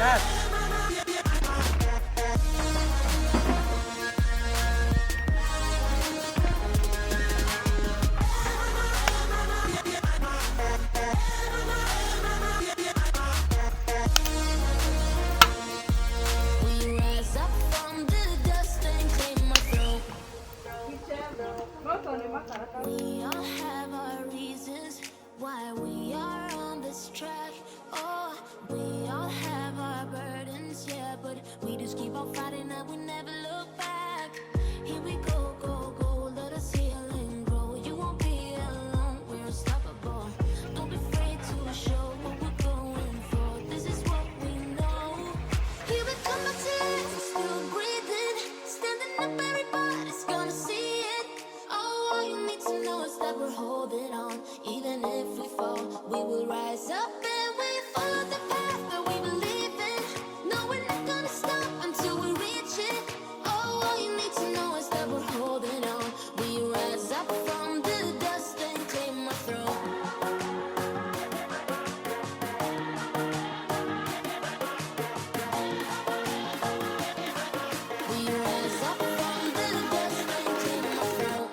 lahat. We all have our reasons why we are on this track. Oh, we all have our burdens, yeah, but we just keep on fighting and we never look back. Here we go, go, go, let us heal and grow. You won't be alone, we're unstoppable. Don't be afraid to show what we're going for. This is what we know. Here we come, my tears, we're still breathing. Standing up, everybody's gonna see it. Oh, all you need to know is that we're holding on. Even if we fall, we will rise up and we follow the path that we believe in. No, we're not gonna stop until we reach it. Oh, all you need to know is that we're holding on. We rise up from the dust and claim our throne. We rise up from the dust and claim our throne.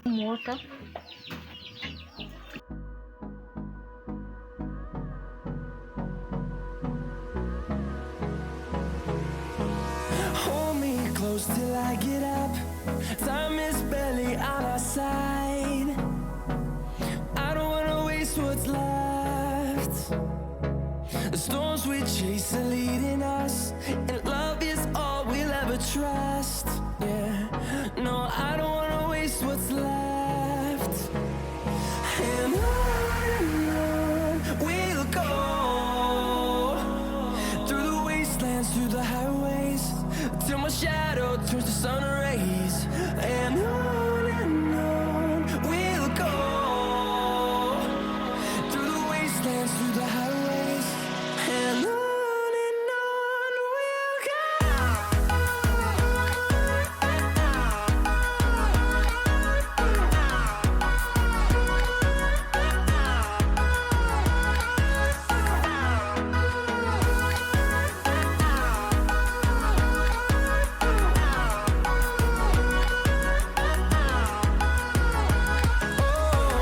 More ka? Hold me close till I get up. Time is barely on our side. I don't wanna waste what's left. The storms we chase are leading us, and love is all we'll ever trust. Yeah, no, I don't wanna waste what's left. And on we'll go, through the wastelands, through the highways, till my shadow turns to sun rays. And on we'll go, through the wastelands, through the highways, and on we'll go.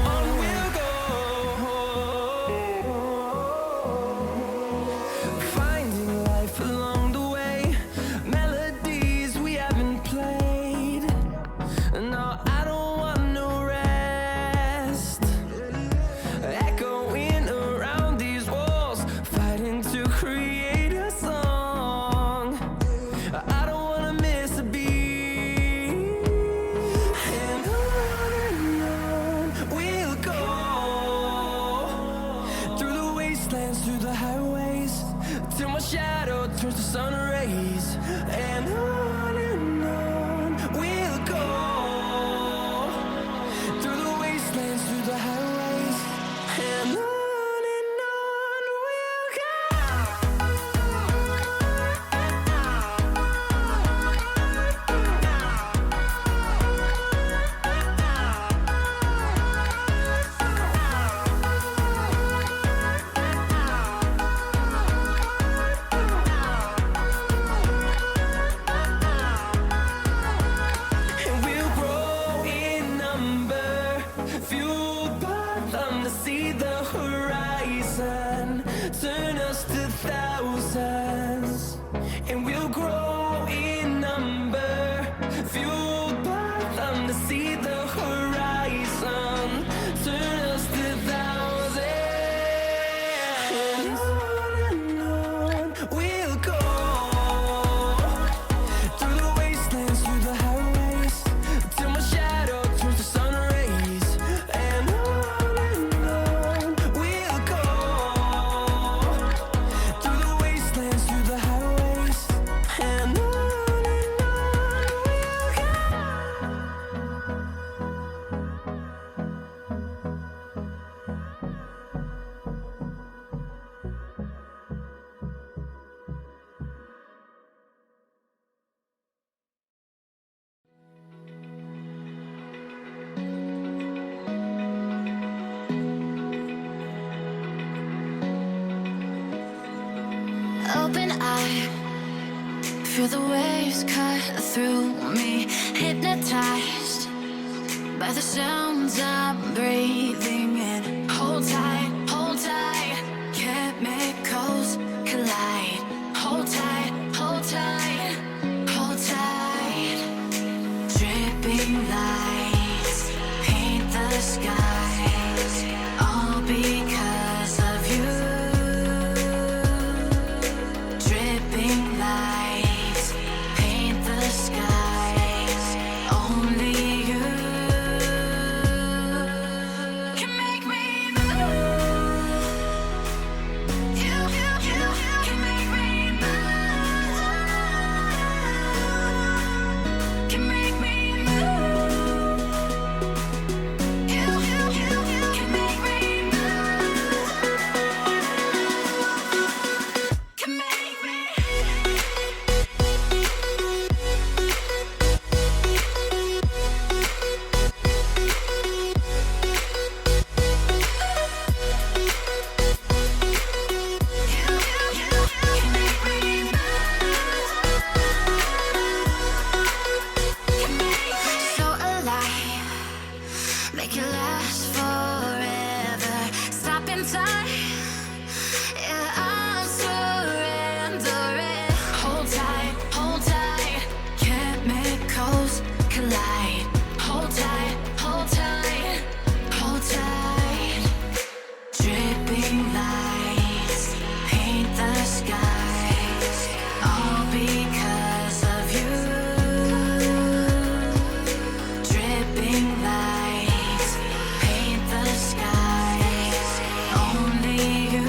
On we'll go, finding life along the way, melodies we haven't played. No, I don't want no rest, echoing around these walls, fighting to create a song. I don't wanna miss a beat. And on we'll go, through the wastelands, through the highways, till my shadow turns to sun rays. And on we'll go, through the wastelands, through the highways, and on we'll go. And we'll grow in number, fueled by them to see the horizon, turn us to thousands. And we'll grow in number, fueled by them to see the horizon, turn us to thousands. And on we'll go, through the wastelands, through the highways, till my shadow turns to sun rays. And on we'll go, through the wastelands, through the highways, Feel the waves cut through me, hypnotized by the sounds I'm breathing in. Hold tight, chemicals collide. Hold tight, hold tight, hold tight. Dripping lights paint the skies, all because of you. Dripping lights paint the skies, only you can make me move. You can make me move. Can make me move. You can make me move. Can make me. So alive, make it last forever. Stop in time, yeah, I'm surrendering. Hold tight, chemicals collide. Hold tight, hold tight, hold tight. Dripping lights paint the skies, all because of you. Dripping lights paint the skies, only you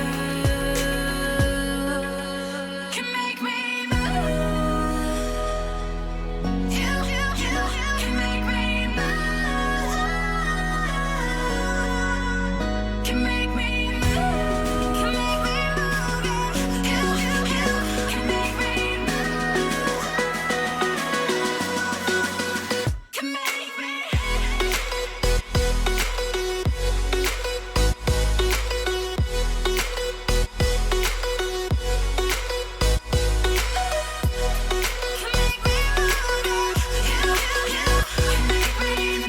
can make me move. You can make me move. Can make me move. Can make me move. You can make me move. Can make me. Can make me move. You can make me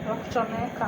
Wa kuchomeka.